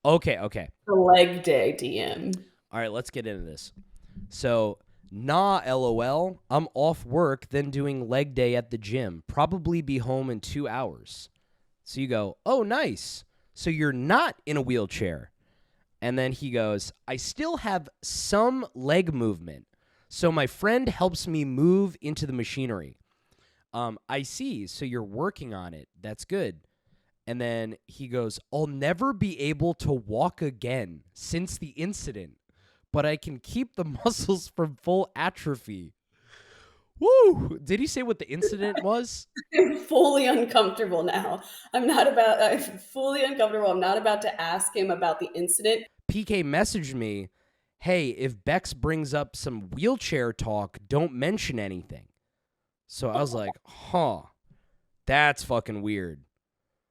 Okay. The leg day DM. All right, let's get into this. So, nah, lol. I'm off work, then doing leg day at the gym. Probably be home in 2 hours. So you go, oh, nice. So you're not in a wheelchair. And then he goes, I still have some leg movement. So my friend helps me move into the machinery. I see. So you're working on it. That's good. And then he goes, I'll never be able to walk again since the incident, but I can keep the muscles from full atrophy. Woo! Did he say what the incident was? I'm fully uncomfortable now. I'm fully uncomfortable. I'm not about to ask him about the incident. PK messaged me, hey, if Bex brings up some wheelchair talk, don't mention anything. So I was like, huh, that's fucking weird.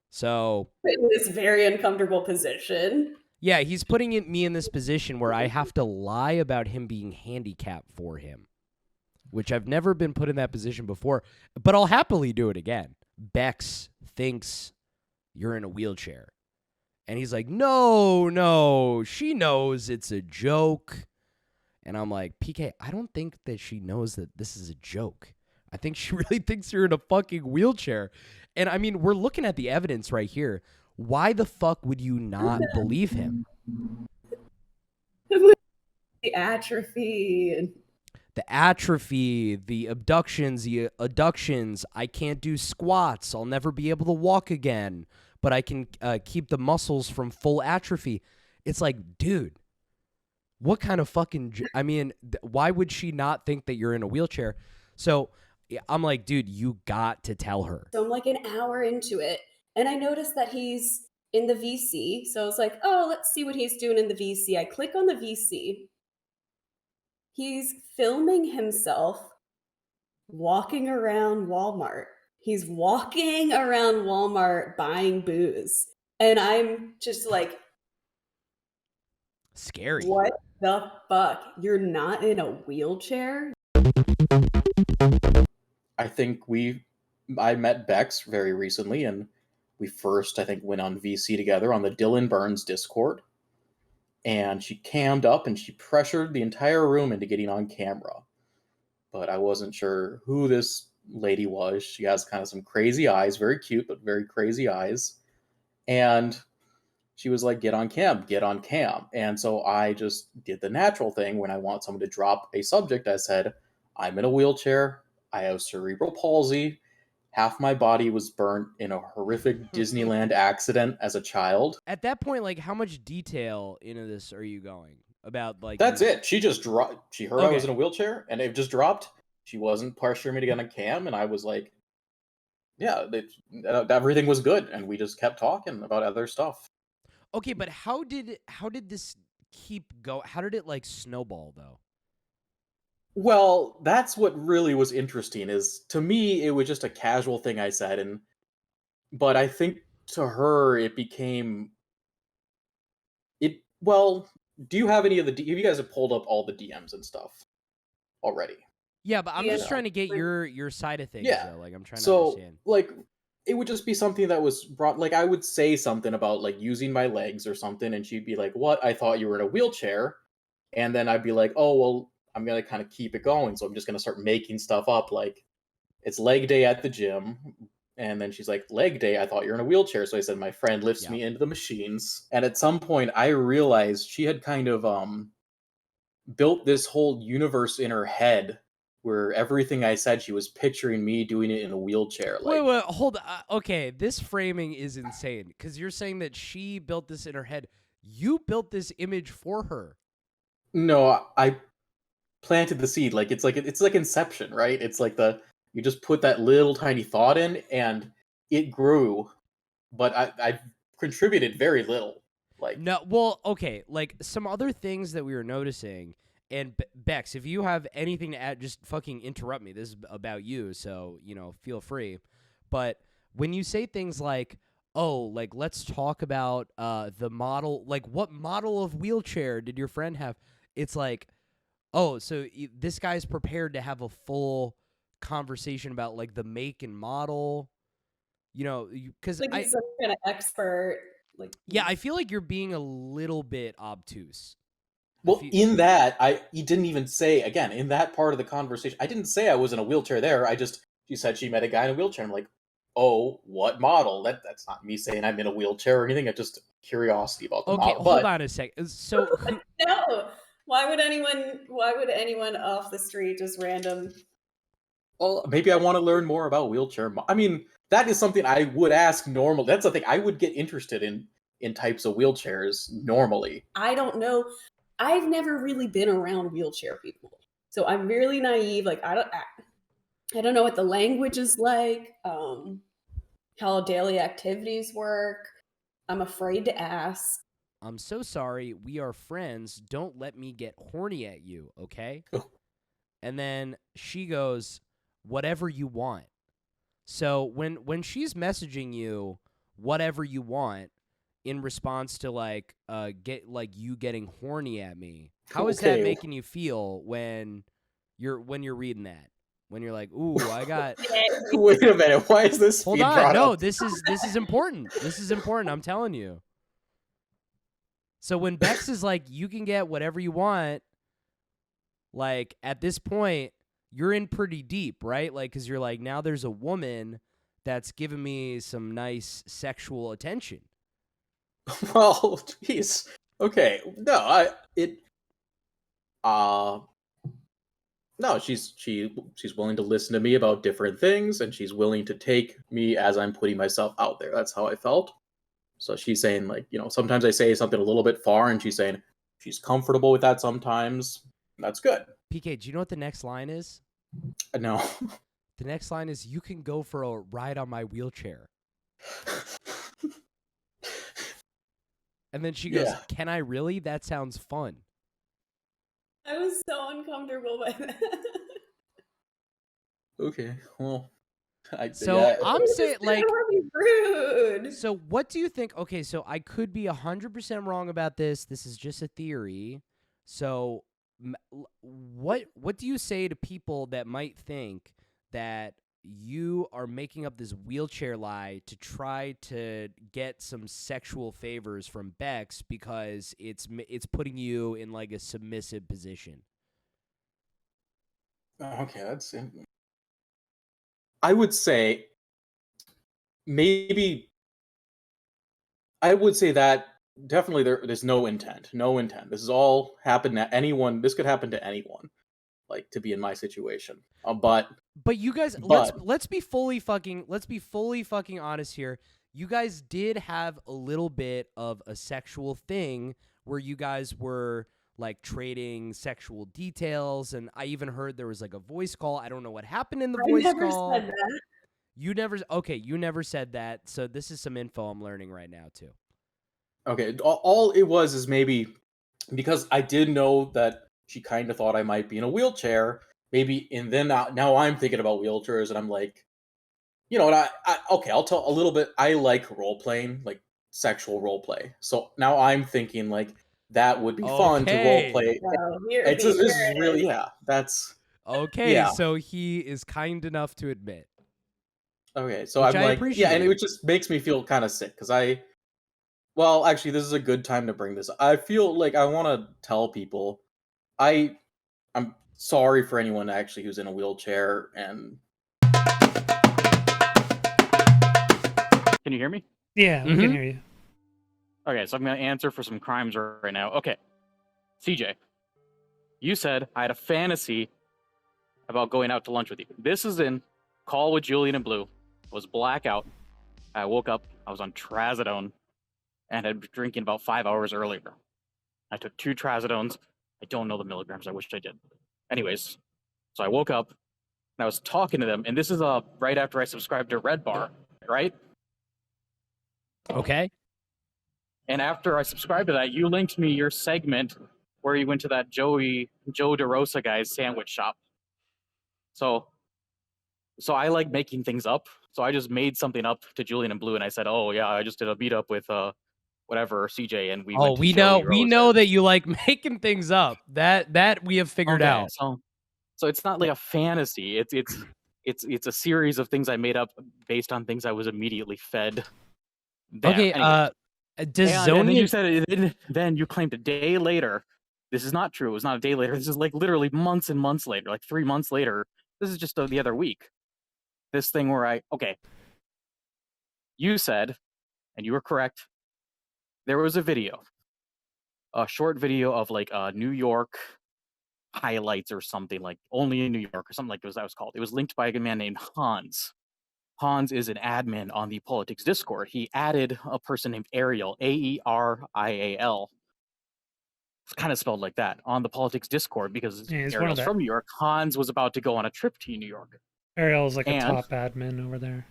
So, In this very uncomfortable position. yeah, he's putting me in this position where I have to lie about him being handicapped for him, which I've never been put in that position before, but I'll happily do it again. Bex thinks you're in a wheelchair. And he's like, no, she knows it's a joke. And I'm like, PK, I don't think that she knows that this is a joke. I think she really thinks you're in a fucking wheelchair. And I mean, we're looking at the evidence right here. Why the fuck would you not believe him? The atrophy. The atrophy, the adductions. I can't do squats. I'll never be able to walk again, but I can keep the muscles from full atrophy. It's like, dude, what kind of fucking? I mean, why would she not think that you're in a wheelchair? So I'm like, dude, you got to tell her. So I'm like an hour into it, and I noticed that he's in the VC. So I was like, oh, let's see what he's doing in the VC. I click on the VC. He's filming himself walking around Walmart. He's walking around Walmart buying booze. And I'm just like, Scary. what the fuck? You're not in a wheelchair? I think I met Bex very recently, and we first, I think, went on VC together on the Dylan Burns Discord. And she cammed up and she pressured the entire room into getting on camera. But I wasn't sure who this lady was. She has kind of some crazy eyes, very cute, but very crazy eyes. And she was like, get on cam, get on cam. And so I just did the natural thing when I want someone to drop a subject. I said, I'm in a wheelchair. I have cerebral palsy. Half my body was burnt in a horrific Disneyland accident as a child. At that point, like, how much detail into this are you going about? Like, That's it. She just dropped. She heard I was Okay. in a wheelchair, and it just dropped. She wasn't pressuring me to get on cam, and I was like, yeah, everything was good, and we just kept talking about other stuff. Okay, but how did this keep go? How did it like snowball though? Well, that's what really was interesting. Is to me, it was just a casual thing I said, but I think to her it became it. Well, do you have any of the? Have you guys have pulled up all the DMs and stuff already? Yeah, but I'm Yeah. just trying to get your side of things Yeah. though. Like, I'm trying to So, understand. like, it would just be something that was brought. Like, I would say something about like using my legs or something, and she'd be like, "What? I thought you were in a wheelchair." And then I'd be like, "Oh, well, I'm gonna kind of keep it going, so I'm just gonna start making stuff up. Like, it's leg day at the gym." And then she's like, leg day, I thought you're in a wheelchair. So I said, my friend lifts Yeah. me into the machines. And at some point, I realized she had kind of built this whole universe in her head where everything I said, she was picturing me doing it in a wheelchair. Like, Wait, hold. Okay, this framing is insane because you're saying that she built this in her head. You built this image for her. no, I planted the seed. It's like Inception, right? It's like you just put that little tiny thought in, and it grew. But I contributed very little. Like, No, well, okay, like some other things that we were noticing. And Bex, if you have anything to add, just fucking interrupt me. This is about you, so feel free. But when you say things like, "Oh, like let's talk about the model, like what model of wheelchair did your friend have?" It's like, oh, so this guy's prepared to have a full conversation about like the make and model, because Like he's some kind of expert. Like, Yeah, I feel like you're being a little bit obtuse. Well, in that, he didn't even say, again, in that part of the conversation, I didn't say I was in a wheelchair there. She said she met a guy in a wheelchair. I'm like, oh, what model? That's not me saying I'm in a wheelchair or anything. It's just curiosity about the model. Hold on a second. So no, why would anyone off the street just random? Well, maybe I want to learn more about I mean, that is something I would ask normally. That's the thing I would get interested in types of wheelchairs normally. I don't know. I've never really been around wheelchair people, so I'm really naive. Like, I don't know what the language is like, how daily activities work. I'm afraid to ask. I'm so sorry. We are friends. Don't let me get horny at you, okay? Oh. And then she goes, whatever you want. So when she's messaging you, whatever you want, in response to you getting horny at me, how is that making you feel when you're reading that? When you're like, ooh, I got. Wait a minute. Why is this? Hold on. No, this is important. This is important. I'm telling you. So when Bex is like, you can get whatever you want, like at this point, you're in pretty deep, right? Like, because you're like, now there's a woman that's giving me some nice sexual attention. Well, jeez. Okay. No, she's willing to listen to me about different things, and she's willing to take me as I'm putting myself out there. That's how I felt. So she's saying, like, sometimes I say something a little bit far, and she's saying she's comfortable with that sometimes. That's good. PK, do you know what the next line is? No. The next line is, you can go for a ride on my wheelchair. And then she goes, can I really? That sounds fun. I was so uncomfortable by that. Okay, well. I'm saying, like, rude. So what do you think? Okay, so I could be 100% wrong about this. This is just a theory. So what do you say to people that might think that you are making up this wheelchair lie to try to get some sexual favors from Bex because it's putting you in like a submissive position? Okay, that's it. I would say maybe I would say that definitely there's no intent. No intent. This is all happened to anyone. This could happen to anyone, like, to be in my situation. But you guys, let's be fully fucking honest here. You guys did have a little bit of a sexual thing where you guys were like trading sexual details, and I even heard there was like a voice call. I don't know what happened in the voice call. Said that. You never said that. So this is some info I'm learning right now too. Okay, all it was is maybe because I did know that she kind of thought I might be in a wheelchair. Maybe, and then now I'm thinking about wheelchairs, and I'm like, and I'll tell a little bit. I like role playing, like sexual role play. So now I'm thinking like that would be fun to role play. This is really, that's okay. Yeah. So he is kind enough to admit. Okay, so I'm like, and it just makes me feel kind of sick because well, actually, this is a good time to bring this up. I feel like I want to tell people, I'm sorry for anyone actually who's in a wheelchair and. Can you hear me? Yeah, we can hear you. Okay, so I'm going to answer for some crimes right now. Okay, CJ, you said I had a fantasy about going out to lunch with you. This is in Call with Julian and Blue. I was blackout. I woke up. I was on trazodone and had been drinking about 5 hours earlier. I took 2 trazodones. I don't know the milligrams. I wish I did. Anyways, so I woke up and I was talking to them, and this is right after I subscribed to Red Bar, right? Okay. And after I subscribed to that, you linked me your segment where you went to that Joe DeRosa guy's sandwich shop. So I like making things up. So I just made something up to Julian and Blue, and I said, "Oh yeah, I just did a meetup with whatever CJ, and we went to we know that you like making things up. That we have figured out. So it's not like a fantasy. It's a series of things I made up based on things I was immediately fed. Okay, Does And then you Zonia? said, then you claimed a day later. This is not true. It was not a day later. This is like literally months and months later, like 3 months later. This is just the other week. This thing where you said, and you were correct, there was a short video of like New York highlights or something, like only in New York or something like that was called. It was linked by a man named Hans. Hans is an admin on the politics Discord. He added a person named Ariel, Aerial. It's kind of spelled like that on the politics Discord because Yeah, he's one of Ariel's the- from New York. Hans was about to go on a trip to New York. Ariel's like a And- top admin over there.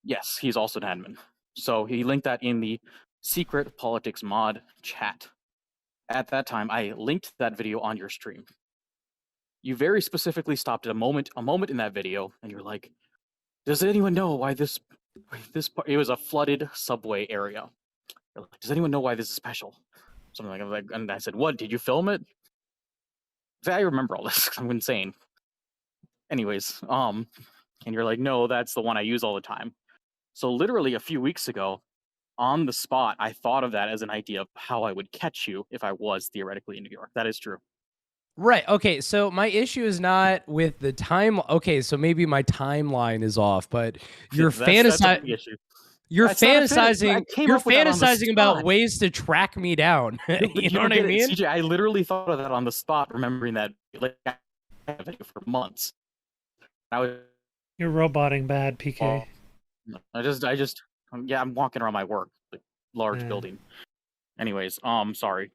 Yes, he's also an admin. So he linked that in the secret politics mod chat. At that time, I linked that video on your stream. You very specifically stopped at a moment in that video, and you're like, "Does anyone know why this?" It was a flooded subway area. You're like, "Does anyone know why this is special?" Something like that. And I said, "What? Did you film it?" I remember all this. I'm insane. Anyways, and you're like, "No, that's the one I use all the time." So literally a few weeks ago, on the spot, I thought of that as an idea of how I would catch you if I was theoretically in New York. That is true. Right. Okay. So my issue is not with the time. Okay. So maybe my timeline is off, but you're That's a big fantasizing. issue. You're That's not a fit. I fantasizing. came You're up with that on the fantasizing about spot. ways to track me down. You know what I mean? CJ, I literally thought of that on the spot, remembering that like I had a video for months. I was You're roboting bad, PK. I'm walking around my work, like large Yeah. building. Anyways, sorry.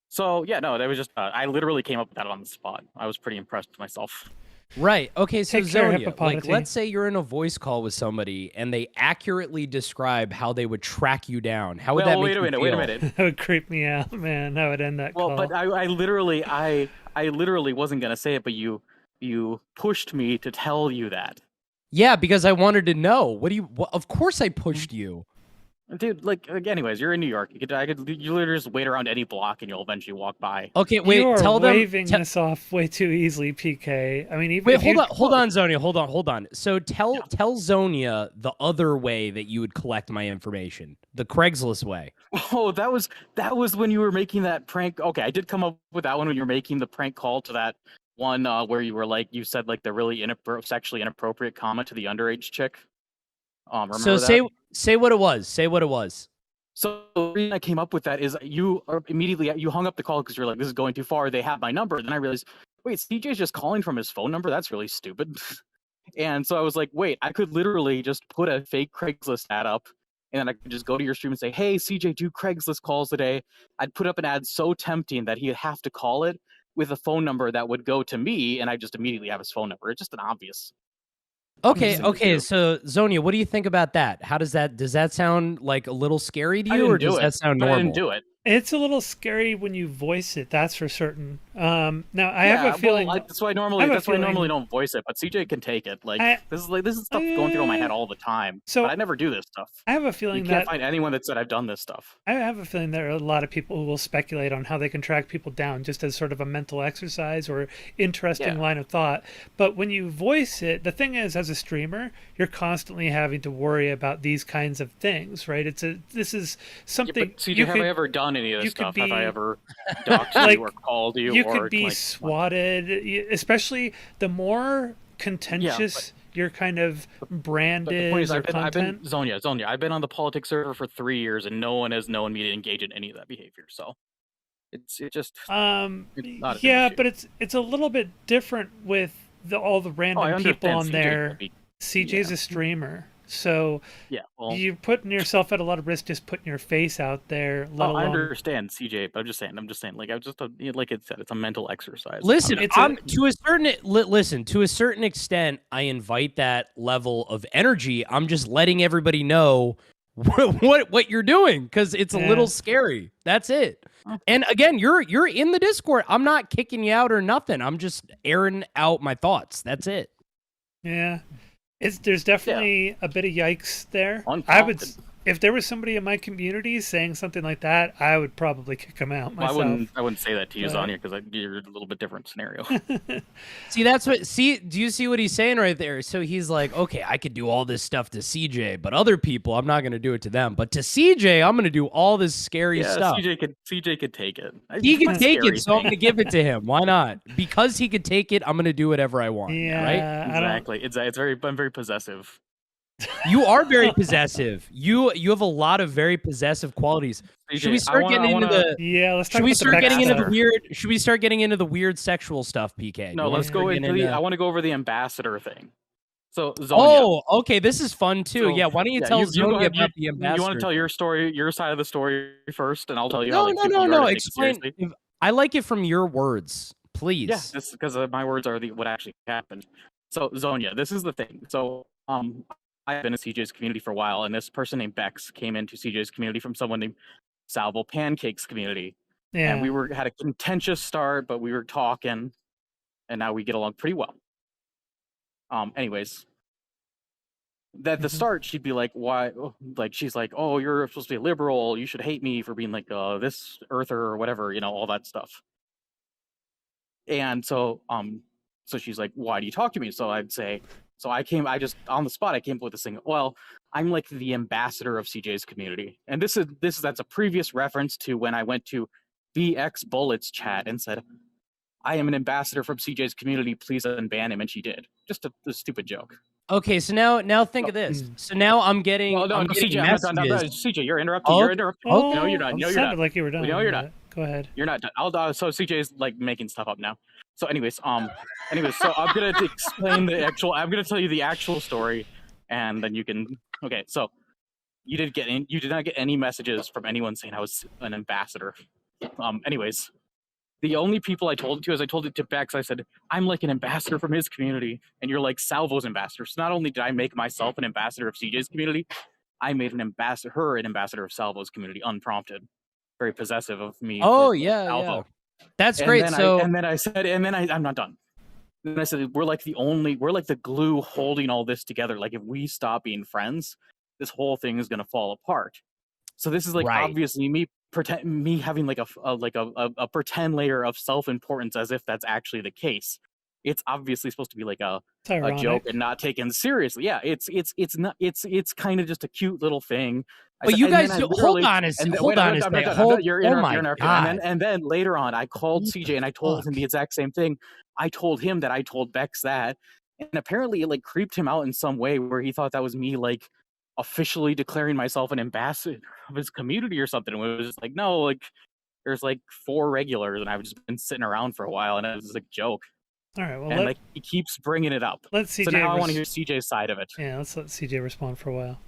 So yeah, no, that was just I literally came up with that on the spot. I was pretty impressed with myself. Right. Okay. So Take care, Zonia, like, Hippopotame. let's say you're in a voice call with somebody and they accurately describe how they would track you down. How would that make wait a you minute, feel? wait a minute. That would creep me out, man. That would end that Well, call. but I literally wasn't gonna say it, but you pushed me to tell you that. Yeah, because I wanted to know. What do you? Of course, I pushed you. Dude, anyways, you're in New York. You literally just wait around any block and you'll eventually walk by. Okay, wait. you are Tell them. waving this off way too easily, PK. I mean, even Wait, if you- hold on, Zonia. Hold on. So tell Zonia the other way that you would collect my information, the Craigslist way. Oh, that was when you were making that prank. Okay, I did come up with that one when you were making the prank call to that one where you were like, you said like the really sexually inappropriate comment to the underage chick. Remember So that? say what it was. Say what it was. So the reason I came up with that is you hung up the call because you're like, this is going too far. They have my number. Then I realized, wait, CJ's just calling from his phone number. That's really stupid. And so I was like, wait, I could literally just put a fake Craigslist ad up, and then I could just go to your stream and say, hey, CJ, do Craigslist calls today. I'd put up an ad so tempting that he'd have to call it with a phone number that would go to me, and I just immediately have his phone number. It's just an obvious. Okay, Thing to okay. do. So Zonia, what do you think about that? How does that sound like a little scary to I you, didn't or does do it. that sound I normal? didn't do it. it's a little scary when you voice it. That's for certain. Now I have a feeling. That's why I I have a normally feeling- don't voice it, but CJ can take it. Like I- this is stuff going through my head all the time. So- but I never do this stuff. I have a You feeling can't that find anyone that said I've done this stuff. I have a feeling there are a lot of people who will speculate on how they can track people down just as sort of a mental exercise or interesting Yeah. line of thought. But when you voice it, the thing is, as a streamer, you're constantly having to worry about these kinds of things, right? This is something. But CJ, you have could- I ever done any of you this could stuff? Have I be- ever doxed Like, you or called you? you or could be like, swatted, especially the more contentious your kind of brand But the point is is, or I've been content. Zonia. I've been on the politics server for 3 years, and no one has known me to engage in any of that behavior. So it just it's not a big Yeah, issue. but it's a little bit different with all the I random people understand on CJ there. would be- CJ's yeah. a streamer, so Yeah, well, you're putting yourself at a lot of risk just putting your face out there. Let I alone understand CJ, but I'm just saying, like like it said, it's a mental exercise. Listen, It's I'm to a certain extent, I invite that level of energy. I'm just letting everybody know what you're doing because it's a Yeah. little scary. That's it. And again, you're in the Discord. I'm not kicking you out or nothing. I'm just airing out my thoughts. That's it. yeah. There's definitely a bit of yikes there. I would Unprompted. if there was somebody in my community saying something like that, I would probably kick them out Well, myself. I wouldn't say that to you, But- Zonia, because you're a little bit different scenario. See, that's what. See, do you see what he's saying right there? So he's like, okay, I could do all this stuff to CJ, but other people, I'm not going to do it to them. But to CJ, I'm going to do all this scary Yeah, stuff. CJ could take it. He It's can a take scary it, so I'm thing. going to give it to him. Why not? Because he could take it, I'm going to do whatever I want. Yeah, Right? I don't. Exactly. I'm very possessive. You are very possessive. You have a lot of very possessive qualities. Should we start getting into the? Yeah, let's talk Should we about the start Beck getting into the stuff. weird? Should we start getting into the weird sexual stuff, PK? No, You wanna let's go start into getting the. I want to go over the ambassador thing. So Zonia. Oh, okay. This is fun too. So, yeah. Why don't you yeah, tell you go Zonia ahead, about the ambassador? You want to tell your story, your side of the story first, and I'll tell you No, how. Like, no, people no, are no. to take it Explain. seriously. I like it from your words, please. Yeah, this because my words are what actually happened. So Zonia, this is the thing. So I've been in CJ's community for a while, and this person named Bex came into CJ's community from someone named Salvo Pancake's community, Yeah. and we had a contentious start, but we were talking, and now we get along pretty well. Anyways, at the start, she'd be like, "Why?" Like she's like, "Oh, you're supposed to be a liberal. You should hate me for being like this earther or whatever, all that stuff." And so she's like, "Why do you talk to me?" So I'd say, I just on the spot, I came up with this thing. Well, I'm like the ambassador of CJ's community, and that's a previous reference to when I went to BX Bullets chat and said, "I am an ambassador from CJ's community. Please unban him," and she did. Just a stupid joke. Okay, so now think of this. So now I'm getting. Well, no, I'm getting CJ, I'm not done. No, messages. CJ, you're interrupting. Oh, You're interrupting. Oh, No, you're not. it No, you're sounded not. like you were done. No, you're but not. Go ahead. You're not done. So CJ's like making stuff up now. So anyways, so I'm gonna explain the actual. I'm gonna tell you the actual story, and then you can. Okay, so you did not get any messages from anyone saying I was an ambassador. Anyways, the only people I told it to is I told it to Bex. I said, I'm like an ambassador from his community, and you're like Salvo's ambassador. So not only did I make myself an ambassador of CJ's community, I made her an ambassador of Salvo's community, unprompted. Very possessive of me. Oh for yeah, Salvo. yeah. That's And great. then So I'm not done. And I said, we're like the glue holding all this together. Like if we stop being friends, this whole thing is gonna fall apart. So this is like Right. obviously me having like a pretend layer of self-importance as if that's actually the case. It's obviously supposed to be like a joke and not taken seriously. Yeah, it's not. It's kind of just a cute little thing. But you guys, hold on a second. Hold on a second. You're Oh my interrupting. God. And then later on, I called CJ and I told him the exact same thing. I told him that I told Bex that, and apparently it like creeped him out in some way where he thought that was me like officially declaring myself an ambassador of his community or something. And it was just like, no, like there's like 4 regulars, and I've just been sitting around for a while, and it was like a joke. All right. Well, And like he keeps bringing it up. let's CJ. So now I want to hear CJ's side of it. Yeah, let's let CJ respond for a while.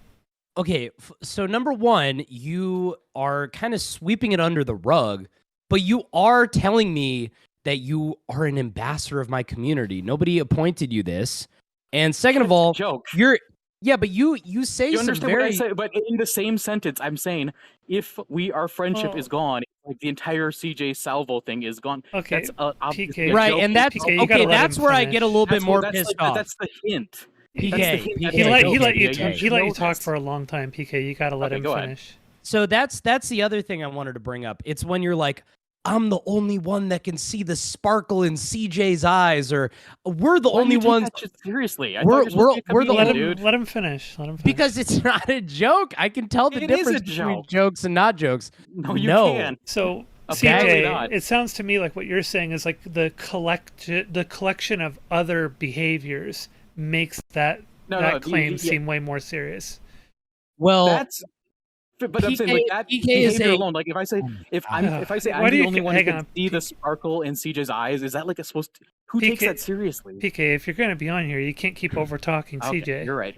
Okay, so number one, you are kind of sweeping it under the rug, but you are telling me that you are an ambassador of my community. Nobody appointed you this. And second of all, joke. but you say You some understand very what I say? But in the same sentence, I'm saying if our friendship is gone, like the entire CJ Salvo thing is gone. Okay, That's obviously PK. a right, joke. and that's PK, you gotta okay. let That's him where I finish. get a little bit more That's pissed like, off. That's the hint. PK, That's the hint. PK, He let you okay. he let you talk this. for a long time, PK. You gotta let Okay, him go ahead. finish. So that's the other thing I wanted to bring up. It's when you're like, I'm the only one that can see the sparkle in CJ's eyes, or we're the Why do only you take ones. that shit seriously. I We're- thought you were supposed to be a we're the comedian, only- dude. Let him finish. Let him finish. Because it's not a joke. I can tell the It is a difference between joke. jokes and not jokes. No, you No. can't. So Apparently CJ, not. it sounds to me like what you're saying is like the collection of other behaviors makes that No, claim yeah. seem way more serious. Well, That's. But I'm saying like that PK is behavior a- alone. Like if I say if Why I'm do the you only one who hang can on, see the sparkle in CJ's eyes, is that like a supposed to? Who takes PK that seriously? PK, if you're going to be on here, you can't keep over talking Okay, CJ. You're right.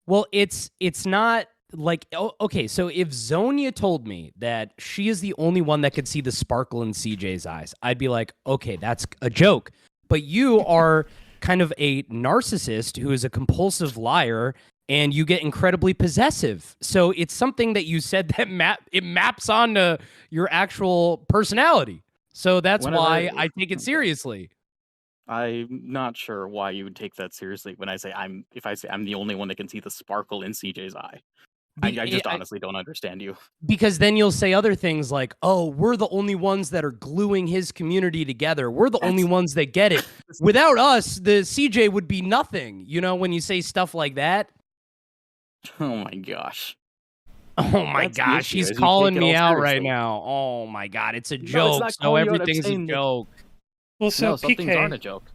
well, it's not like okay. So if Zonia told me that she is the only one that could see the sparkle in CJ's eyes, I'd be like, okay, that's a joke. But you are kind of a narcissist who is a compulsive liar, and you get incredibly possessive. So it's something that you said that maps onto your actual personality. So that's Whenever- why I take it seriously. I'm not sure why you would take that seriously when I say I'm the only one that can see the sparkle in CJ's eye. I just honestly don't understand you. Because then you'll say other things like, oh, we're the only ones that are gluing his community together. We're the only ones that get it. Without us, the CJ would be nothing. You know, when you say stuff like that. Oh my gosh. Oh my That's the gosh, issue, he's is you calling take it me all out right seriously. now. Oh my god, it's a No, it's joke. not So calling you out, I'm everything's a saying that- joke. Well, so No, some things aren't a PK, joke.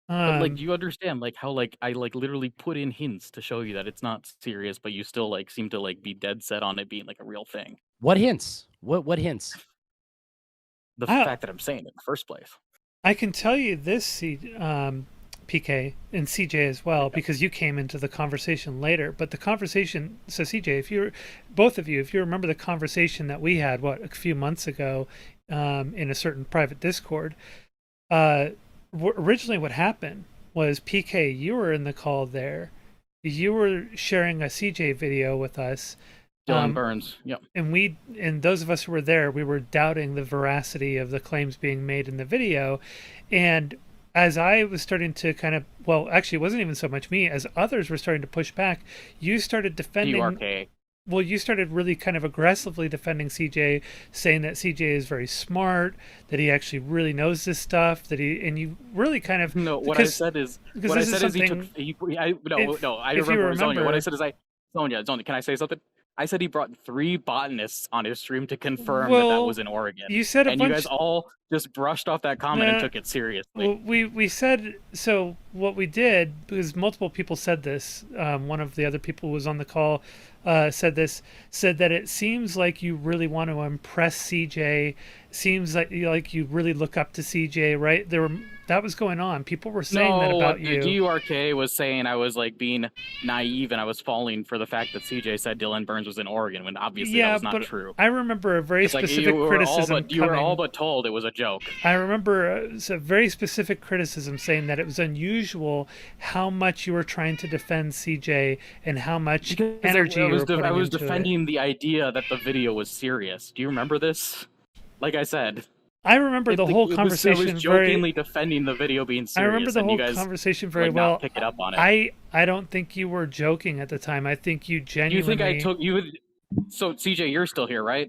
But like, you understand, like how like I like literally put in hints to show you that it's not serious, but you still like seem to like be dead set on it being like a real thing. What hints? What hints? The fact that I'm saying it in the first place. I can tell you this, PK and CJ as well, because you came into the conversation later. But the conversation, so CJ, if you're both of you, if you remember the conversation that we had, a few months ago, in a certain private Discord, originally what happened was PK, you were in the call there. You were sharing a CJ video with us. Dylan Burns. Yep. And those of us who were there, we were doubting the veracity of the claims being made in the video. And as I was starting to actually, it wasn't even so much me, as others were starting to push back, you started defending. URK. Well, you started really kind of aggressively defending CJ, saying that CJ is very smart, that he actually really knows this stuff, and you really kind of I said is he took. I remember Sonia. What I said is Sonia, can I say something? I said he brought 3 botanists on his stream to confirm that was in Oregon. You said you guys all just brushed off that comment and took it seriously. Well, we said, so what we did, because multiple people said this, one of the other people who was on the call said that it seems like you really want to impress CJ, seems like you really look up to CJ, right? That was going on. People were saying that about you. The DURK was saying I was like being naive and I was falling for the fact that CJ said Dylan Burns was in Oregon when obviously that was not true. I remember a very specific criticism. You were all but told it was a joke. I remember a very specific criticism saying that it was unusual how much you were trying to defend CJ and how much energy you were putting into it. I was defending the idea that the video was serious. Do you remember this? Like I said. I remember the whole conversation. I was jokingly defending the video being serious. I remember the whole conversation very well. Not pick it up on it. I don't think you were joking at the time. I think you genuinely. Do you think I took you? So CJ, you're still here, right?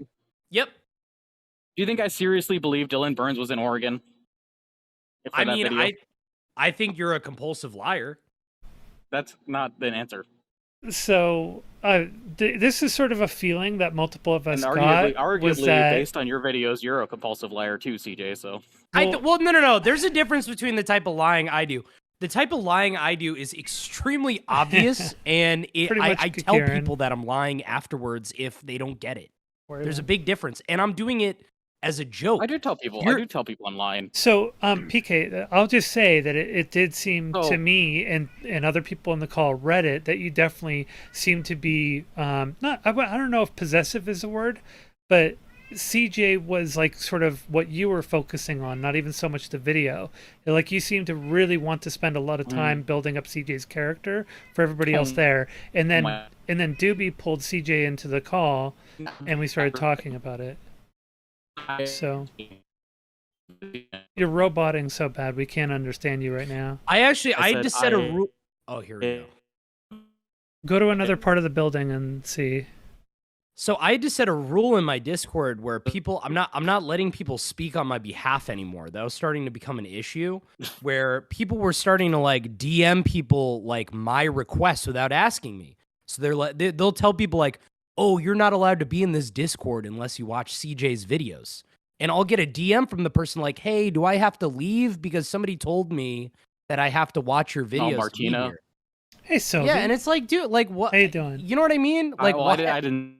Yep. Do you think I seriously believe Dylan Burns was in Oregon? I think you're a compulsive liar. That's not an answer. So this is sort of a feeling that multiple of us arguably, based on your videos, you're a compulsive liar too, CJ. So no. There's a difference between the type of lying I do. The type of lying I do is extremely obvious, and I tell people that I'm lying afterwards if they don't get it. There's a big difference, and I'm doing it as a joke. I do tell people online. So, PK, I'll just say that it did seem to me and other people on the call read it that you definitely seem to be I don't know if possessive is a word, but CJ was like sort of what you were focusing on, not even so much the video. Like you seem to really want to spend a lot of time building up CJ's character for everybody else there, and then Doobie pulled CJ into the call, and we started talking about it. So you're roboting so bad we can't understand you right now. I just said a rule. Oh, here we go. Go to another part of the building and see. So I just set a rule in my Discord where I'm not letting people speak on my behalf anymore. That was starting to become an issue where people were starting to like DM people like my requests without asking me. So they'll tell people like, oh, you're not allowed to be in this Discord unless you watch CJ's videos. And I'll get a DM from the person like, hey, do I have to leave because somebody told me that I have to watch your videos? Oh, Martina. Hey, so yeah, and it's like, dude, like what? How you doing? You know what I mean? Like, I didn't.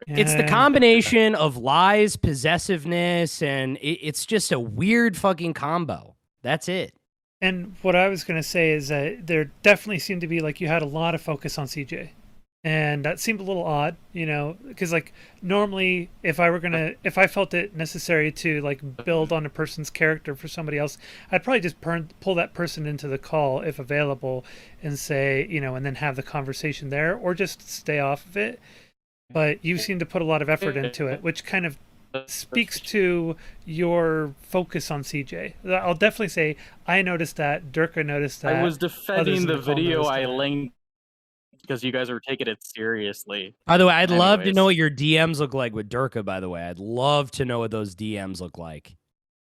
It's the combination of lies, possessiveness, and it's just a weird fucking combo. That's it. And what I was going to say is that there definitely seemed to be like you had a lot of focus on CJ. And that seemed a little odd, you know, because like normally if I felt it necessary to like build on a person's character for somebody else, I'd probably just pull that person into the call if available and say, you know, and then have the conversation there or just stay off of it. But you seem to put a lot of effort into it, which kind of speaks to your focus on CJ. I'll definitely say I noticed that. Durka noticed that. I was defending the video I linked because you guys are taking it seriously. By the way, I'd love to Anyways. know what your DMs look like with Durka, by the way. I'd love to know what those DMs look like.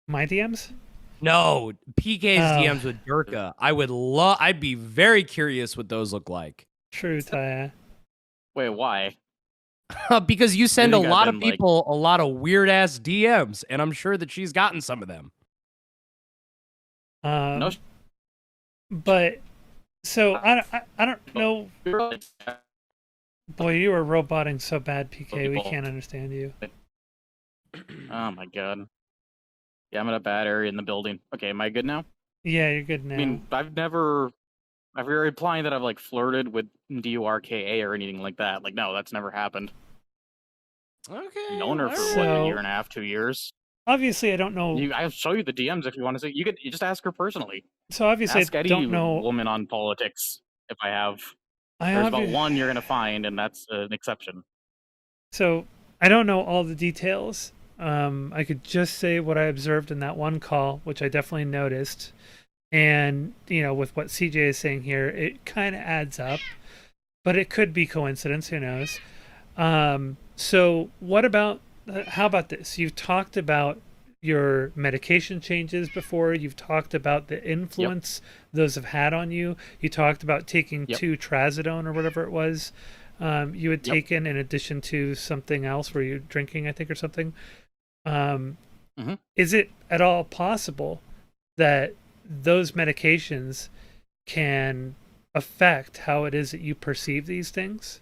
My DMs? No, PK's Oh. DMs with Durka. I'd be very curious what those look like. True, Taya. Wait, why? Because you send a think I've lot of been, like- people a lot of weird ass DMs, and I'm sure that she's gotten some of them. No, But so I don't know. Boy, you are roboting so bad, PK. We can't understand you. Oh my god. Yeah, I'm in a bad area in the building. Okay, am I good now? Yeah, you're good now. I mean, I've you're implying that I've like flirted with DURKA or anything like that. Like, no, that's never happened. Okay. Known her for alright. what, a So- year and a half, 2 years. Obviously, I don't know. I'll show you the DMs if you want to see. You just ask her personally. So obviously, Ask I any don't know. woman on politics if I have. I There's about obvi- one you're gonna find, and that's an exception. So I don't know all the details. I could just say what I observed in that one call, which I definitely noticed. And, with what CJ is saying here, it kind of adds up. But it could be coincidence, who knows. So how about this? You've talked about your medication changes before. You've talked about the influence those have had on you. You talked about taking 2 trazodone or whatever it was you had taken in addition to something else. Were you drinking, I think, or something? Is it at all possible that those medications can affect how it is that you perceive these things?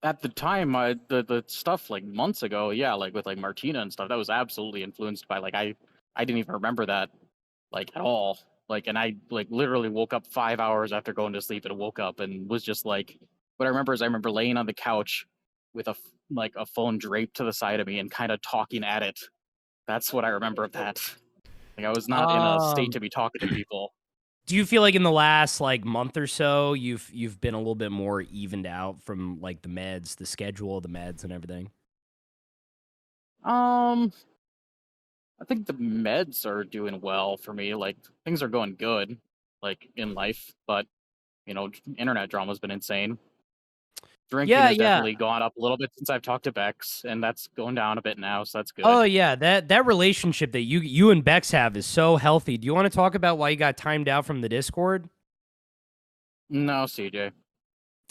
At the time, the stuff like months ago, yeah, like with like Martina and stuff, that was absolutely influenced by like I didn't even remember that like at all. Like, and I like literally woke up 5 hours after going to sleep and woke up and was just like, what I remember is I remember laying on the couch with a phone draped to the side of me and kind of talking at it. That's what I remember of that. Like, I was not in a state to be talking to people. Do you feel like in the last like month or so you've been a little bit more evened out from like the meds, the schedule of the meds and everything? I think the meds are doing well for me. Like, things are going good, like in life, but internet drama's been insane. Drinking has definitely gone up a little bit since I've talked to Bex, and that's going down a bit now, so that's good. Oh yeah, that relationship that you and Bex have is so healthy. Do you want to talk about why you got timed out from the Discord? No, CJ.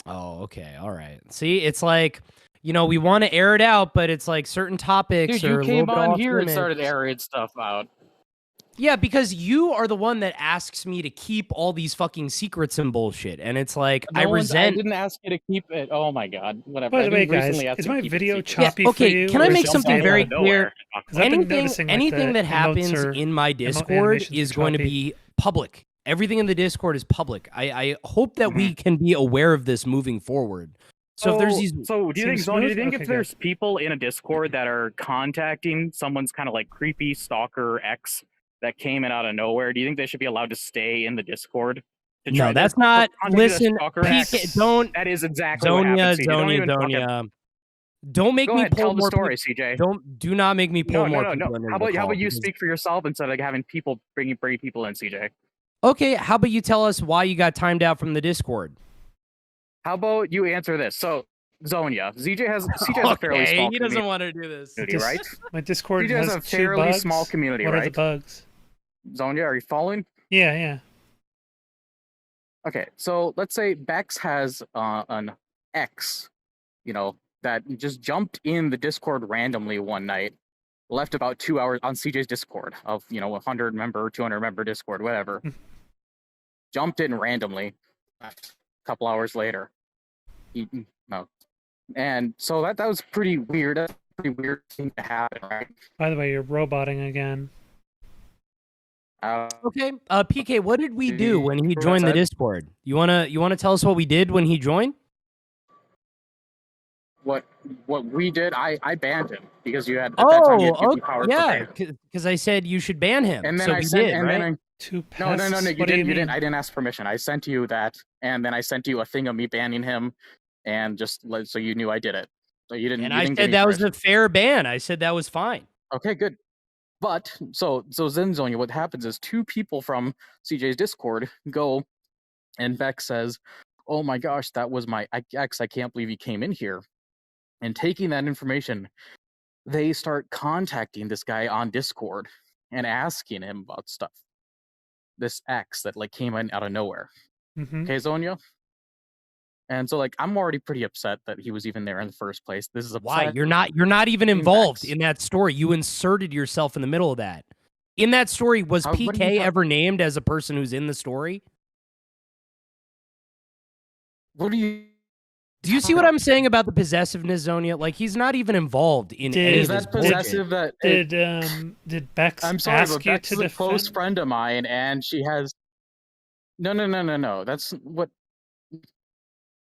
Oh, okay, all right. See, it's like we want to air it out, but it's like certain topics. Dude, you are came a little bit on off here and limits. started airing stuff out. Yeah, because you are the one that asks me to keep all these fucking secrets and bullshit, and it's like I resent. I didn't ask you to keep it. Oh my god, whatever. By the way, guys, recently asked is you to my keep it video secret. choppy for you? Can I or make is something it very stable? clear? 'Cause I've been noticing, like, Anything the that emotes happens are- in my Discord animations is are going to choppy. be public. Everything in the Discord is public. I hope that we can be aware of this moving forward. So if there's these, So do you think, Seems Zone, do you smooth? think Okay, if there's people in a Discord that are contacting someone's kind of like creepy stalker ex that came in out of nowhere, do you think they should be allowed to stay in the Discord? no, that's not. Listen, PK, don't. That is exactly what happened. CJ. Don't even fucking- Zonia. Don't make Go me ahead, pull tell the more story, people. CJ. Do not make me pull more No. people into How the about call you because- speak for yourself instead of having people bring people in, CJ? Okay, how about you tell us why you got timed out from the Discord? How about you answer this? So, Zonia, CJ has a fairly small he doesn't want to do this. community, right? My Discord CJ has has a 2 fairly bugs. small community, What are the right? bugs? Zonia, are you following? Yeah. Okay, so let's say Bex has an ex, that just jumped in the Discord randomly one night, left about 2 hours on CJ's Discord of, 100 member, 200 member Discord, whatever. Jumped in randomly, left a couple hours later. No. And so that was pretty weird. That's a pretty weird thing to happen, right? By the way, you're roboting again. Okay, PK, what did we do when he joined the Discord? You wanna tell us what we did when he joined? What we did, I banned him because you had at that time you had 50 powers to ban him. because I said you should ban him. And then so I we sent, did, and right? then Two no, pests? you What do didn't. mean? I didn't ask permission. I sent you that, and then I sent you a thing of me banning him, and just so you knew I did it. So you didn't. And you I didn't give said me that was permission. a fair ban. I said that was fine. Okay, good. But so Zenzonia, what happens is 2 people from CJ's Discord go And Beck says, "Oh my gosh, that was my ex. I can't believe he came in here." And taking that information, they start contacting this guy on Discord and asking him about stuff. This ex that like came in out of nowhere. Mm-hmm. Okay, Zonia? And so like I'm already pretty upset that he was even there in the first place. This is Why? upset. You're not even involved Bex. in that story. You inserted yourself in the middle of that. In that story, was What do you PK have- ever named as a person who's in the story? What do you Do you see what I'm saying about the possessiveness, Zonia? Like, he's not even involved in any is of this that bullshit. possessive that Did Bex I'm sorry, ask but you Bex to is a close defend? friend of mine, and she has no. That's what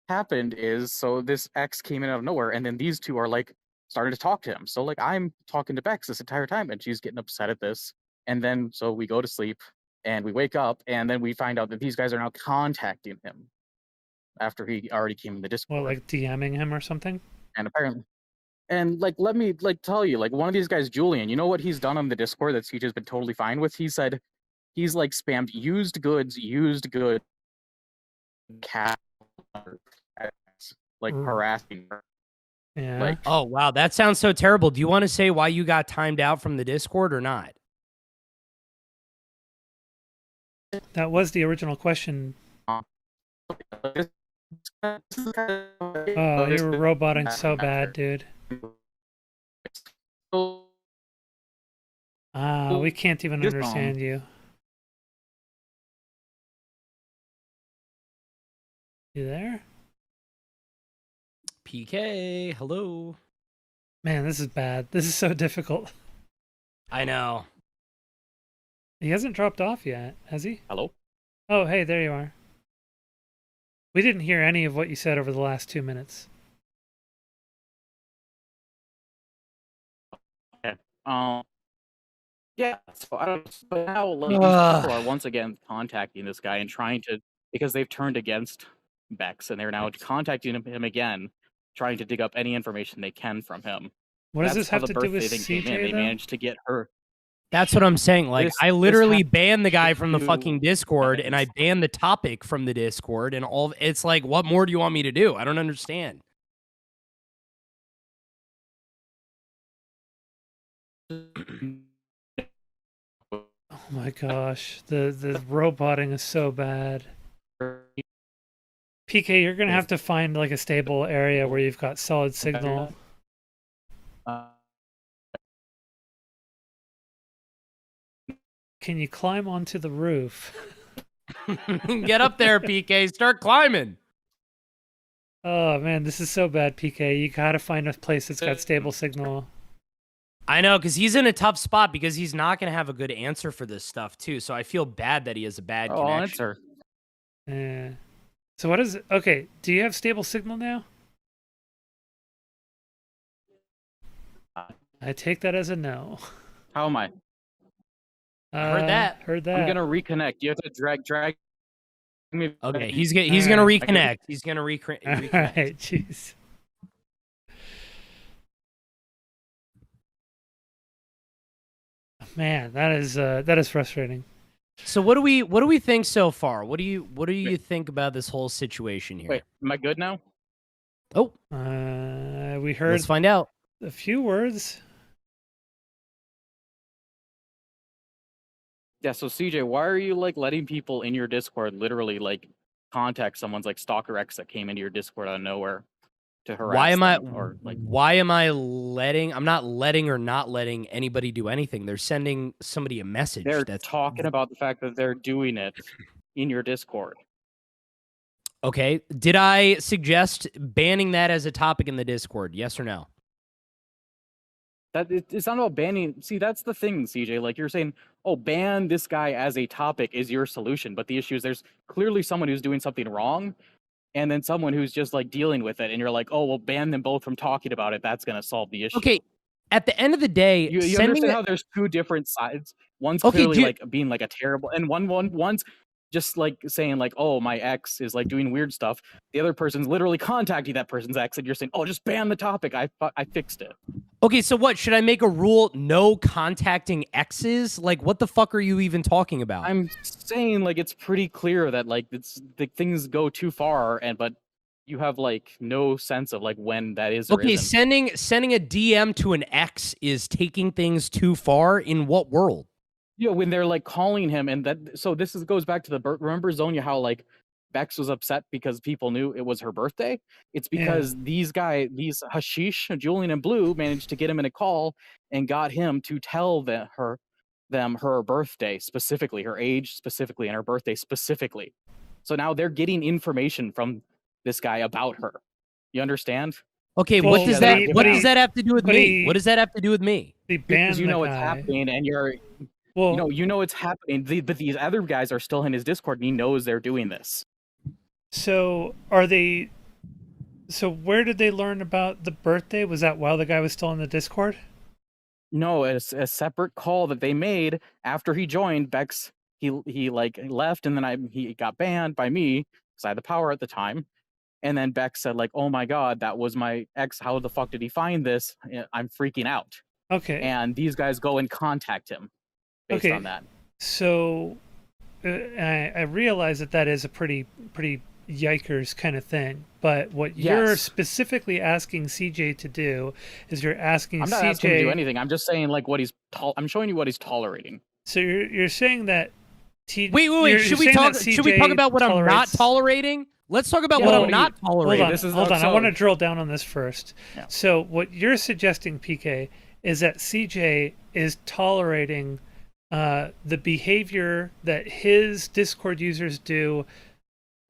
happened is so this ex came in out of nowhere, and then these two are like starting to talk to him. So like I'm talking to Bex this entire time, and she's getting upset at this. And then so we go to sleep, and we wake up, and then we find out that these guys are now contacting him after he already came in the Discord. Well, like DMing him or something? And apparently, and like let me like tell you, like one of these guys, Julian, you know what he's done on the Discord that CJ's been totally fine with? He said he's like spammed used goods, cat, like harassing her. Yeah. Like, Oh, wow. That sounds so terrible. Do you want to say why you got timed out from the Discord or not? That was the original question. Oh, you were roboting so bad, dude. We can't even understand you. You there? PK, hello. Man, this is bad. This is so difficult. I know. He hasn't dropped off yet, has he? Hello? Oh, hey, there you are. We didn't hear any of what you said over the last 2 minutes. Okay. Yeah, so I don't but now like, these people are once again contacting this guy and trying to because they've turned against Bex and they're now contacting him again, trying to dig up any information they can from him. What does That's this how have the to do with birthday thing came in. CJ, They though? managed to get her. That's what I'm saying. Like, This- I this literally happened banned the guy from the to- fucking Discord, and I banned the topic from the Discord, and all. It's like, what more do you want me to do? I don't understand. Oh my gosh, the roboting is so bad. PK, you're gonna have to find like a stable area where you've got solid signal. Can you climb onto the roof? Get up there, PK. Start climbing. Oh man, this is so bad, PK. You gotta find a place that's got stable signal. I know, because he's in a tough spot because he's not going to have a good answer for this stuff, too. So I feel bad that he has a bad I'll connection. answer. Yeah. So what is it? Okay, do you have stable signal now? I take that as a no. How am I? Heard that. Heard that. I'm gonna reconnect. You have to drag me. Okay, he's going to Alright. reconnect. He's going to reconnect. Alright, jeez. Man, that is frustrating. So what do we think so far? What do you think about this whole situation here? Wait, am I good now? Oh, We heard let's find out. a few words. Yeah, so CJ, why are you like letting people in your Discord literally like contact someone's like stalker X that came into your Discord out of nowhere to harass Why am I them, or like I'm not letting or not letting anybody do anything. They're sending somebody a message. they're That's talking about the fact that they're doing it in your Discord. okay. Did I suggest banning that as a topic in the Discord? Yes or no? It's not about banning. See, that's the thing, CJ. Like you're saying, oh, ban this guy as a topic is your solution. But the issue is there's clearly someone who's doing something wrong, and then someone who's just like dealing with it. And you're like, oh, well, ban them both from talking about it. That's gonna solve the issue. Okay. At the end of the day, You sending understand it- how there's two different sides. One's Okay, clearly dude. like being like a terrible, and one's just like saying like, oh, my ex is like doing weird stuff. The other person's literally contacting that person's ex, and you're saying, oh, just ban the topic. I fixed it. Okay, so what? Should I make a rule no contacting exes? Like, what the fuck are you even talking about? I'm saying like it's pretty clear that like it's the things go too far, but you have like no sense of like when that is or Okay, isn't. sending a DM to an ex is taking things too far. In what world? You know, when they're like calling him, and this goes back to the remember Zonia, how like Bex was upset because people knew it was her birthday. It's because these Hashish, Julian and Blue, managed to get him in a call and got him to tell them her birthday specifically, her age specifically, and her birthday specifically. So now they're getting information from this guy about her. You understand? Okay, Well, what does but that he- what but does he- that have to do with but me? he- What does that have to do with me? They Because banned you the know it's guy. happening, and Well, you know it's happening. But these other guys are still in his Discord, and he knows they're doing this. so are they? So where did they learn about the birthday? Was that while the guy was still in the Discord? No, it's a separate call that they made after he joined. Bex, he like left, and then he got banned by me because I had the power at the time. And then Bex said like, "Oh my god, that was my ex. How the fuck did he find this? I'm freaking out." Okay. And these guys go and contact him based on that. So I realize that is a pretty yikers kind of thing. But what you're Yes. specifically asking CJ to do is you're asking I'm not CJ asking him to do anything. I'm just saying like what I'm showing you what he's tolerating. So you're saying that Wait. Should we talk about what I'm not tolerating? Let's talk about what I'm not tolerating. Hold on. I want to drill down on this first. Yeah. So what you're suggesting, PK, is that CJ is tolerating the behavior that his Discord users do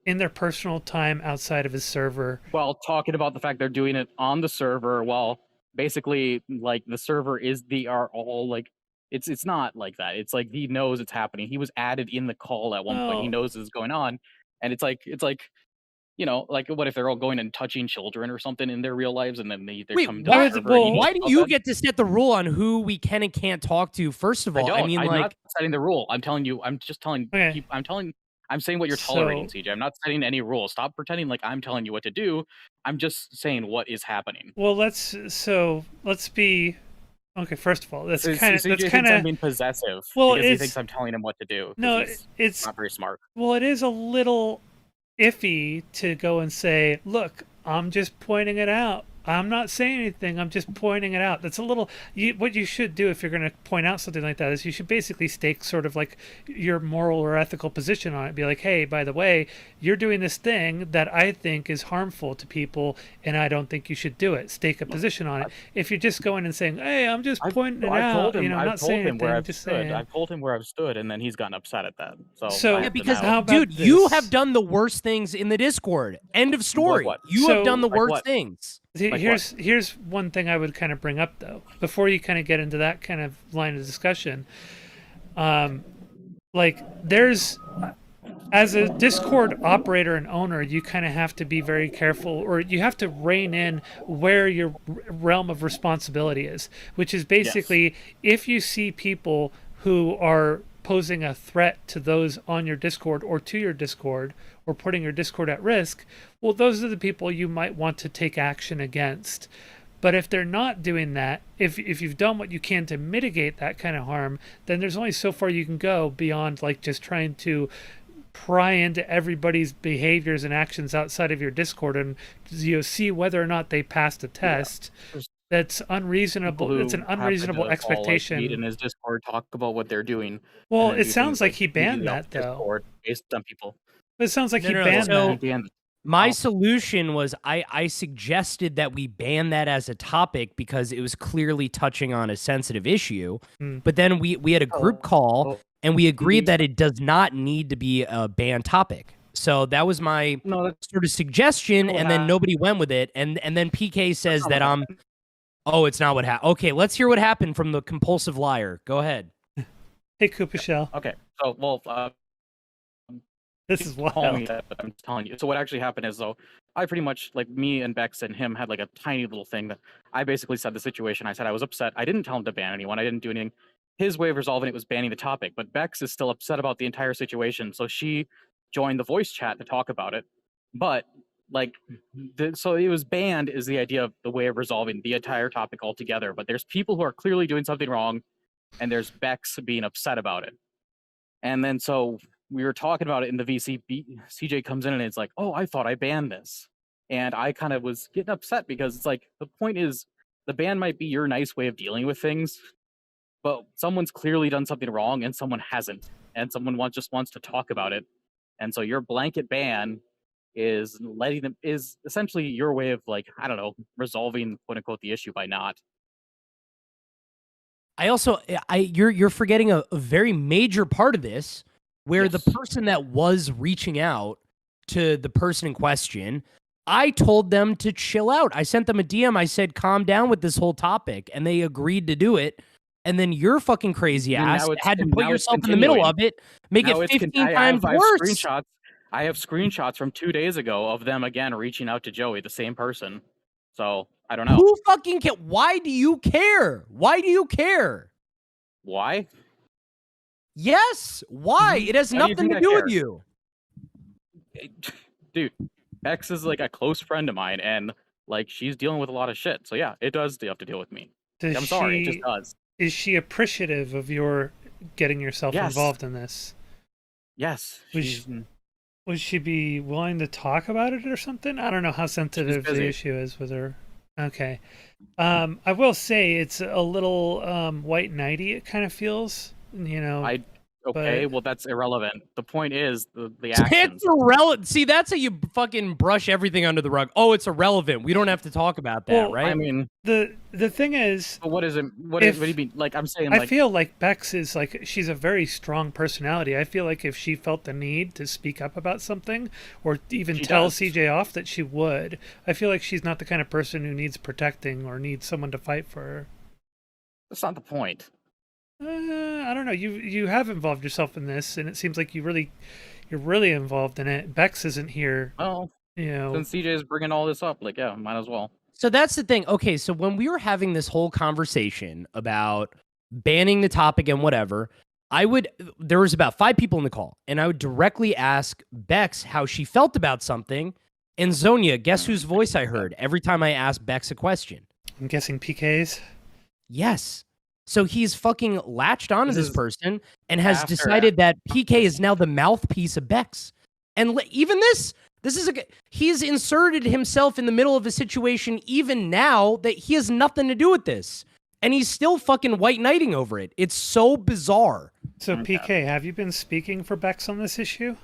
in their personal time outside of his server. Well, talking about the fact they're doing it on the server, while basically like the server are all like it's not like that. It's like he knows it's happening. He was added in the call at one point. He knows this is going on, and it's like you know, like what if they're all going and touching children or something in their real lives, and then they Wait, come to the server. why do you get to set the rule on who we can and can't talk to? First of all, I mean, I'm like, not setting the rule. I'm telling you. I'm just telling. Okay. I'm saying what you're tolerating, CJ. I'm not setting any rules. Stop pretending like I'm telling you what to do. I'm just saying what is happening. Well, let's be okay. First of all, that's kind of I'm being possessive. Well, because he thinks I'm telling him what to do. No, it's not very smart. Well, it is a little iffy to go and say, "Look, I'm just pointing it out. I'm not saying anything. I'm just pointing it out." That's a little. What you should do if you're going to point out something like that is you should basically stake sort of like your moral or ethical position on it. Be like, "Hey, by the way, you're doing this thing that I think is harmful to people, and I don't think you should do it." Stake a position on it. If you're just going and saying, "Hey, I'm just pointing it out," I'm not saying anything. I'm just saying. I've told him where I've stood, and then he's gotten upset at that. So yeah, because dude, you have done the worst things in the Discord. End of story. You have done the worst things. Here's one thing I would kind of bring up though before you kind of get into that kind of line of discussion. Like there's as a Discord operator and owner, you kind of have to be very careful, or you have to rein in where your realm of responsibility is, which is basically if you see people who are posing a threat to those on your Discord or to your Discord or putting your Discord at risk, well, those are the people you might want to take action against. But if they're not doing that, if you've done what you can to mitigate that kind of harm, then there's only so far you can go beyond like just trying to pry into everybody's behaviors and actions outside of your Discord and see whether or not they passed a test. Yeah. That's unreasonable. It's an unreasonable expectation. Meet in his Discord, talk about what they're doing. Well, it sounds like he banned that though. Discord based on people. But it sounds like he banned that. My solution was I suggested that we ban that as a topic because it was clearly touching on a sensitive issue. But then we had a group call and we agreed that it does not need to be a banned topic. So that was my sort of suggestion, and then nobody went with it. And then PK says that oh, it's not what happened. Okay, let's hear what happened from the compulsive liar. Go ahead. Hey, Koopa Shell. Okay, so this is wild. But I'm telling you. So what actually happened is, though, I pretty much, like, me and Bex and him had, like, a tiny little thing that I basically said the situation. I said I was upset. I didn't tell him to ban anyone. I didn't do anything. His way of resolving it was banning the topic. But Bex is still upset about the entire situation. So she joined the voice chat to talk about it. But like, so it was banned is the idea of the way of resolving the entire topic altogether. But there's people who are clearly doing something wrong, and there's Bex being upset about it. And then so we were talking about it in the VC. CJ comes in and it's like, oh, I thought I banned this. And I kind of was getting upset because it's like, the point is, the ban might be your nice way of dealing with things, but someone's clearly done something wrong and someone hasn't. And someone just wants to talk about it. And so your blanket ban is letting them is essentially your way of, like, I don't know, resolving quote unquote the issue by not. I also, you're forgetting a very major part of this, where the person that was reaching out to the person in question, I told them to chill out. I sent them a DM. I said, calm down with this whole topic, and they agreed to do it. And then your fucking crazy ass had to put yourself in the middle of it, make it 15 times worse. I have screenshots from 2 days ago of them again reaching out to Joey, the same person. So I don't know. Who fucking care? Why do you care? Why do you care? Why? Yes. Why? It has nothing to do with you. Dude, X is like a close friend of mine, and like she's dealing with a lot of shit. So yeah, it does have to deal with me. I'm sorry, it just does. Is she appreciative of your getting yourself involved in this? Yes. Would she be willing to talk about it or something? I don't know how sensitive the issue is with her. Okay. I will say it's a little white knighty, it kind of feels, you know. Well, that's irrelevant. The point is the actions. It's irrelevant. See, that's how you fucking brush everything under the rug. Oh, it's irrelevant. We don't have to talk about that, right? I mean, the thing is, but what is it? What do you mean? Like, I'm saying, I feel like Bex is like, she's a very strong personality. I feel like if she felt the need to speak up about something or even tell CJ off, that she would. I feel like she's not the kind of person who needs protecting or needs someone to fight for her. That's not the point. I don't know. You have involved yourself in this, and it seems like you're really involved in it. Bex isn't here. Well, you know, since CJ is bringing all this up, like, yeah, might as well. So that's the thing. Okay, so when we were having this whole conversation about banning the topic and whatever, there was about 5 people in the call, and I would directly ask Bex how she felt about something. And Zonia, guess whose voice I heard every time I asked Bex a question? I'm guessing PK's. Yes. So he's fucking latched onto this person and has decided that PK is now the mouthpiece of Bex. And even this is he's inserted himself in the middle of a situation even now that he has nothing to do with this. And he's still fucking white knighting over it. It's so bizarre. So PK, have you been speaking for Bex on this issue?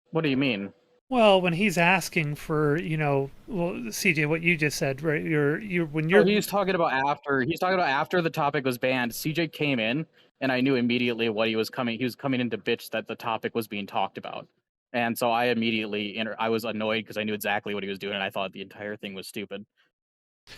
What do you mean? Well, when he's asking for, CJ, what you just said, right? He's talking about after the topic was banned. CJ came in, and I knew immediately what he was coming. He was coming in to bitch that the topic was being talked about, and so I immediately I was annoyed because I knew exactly what he was doing, and I thought the entire thing was stupid.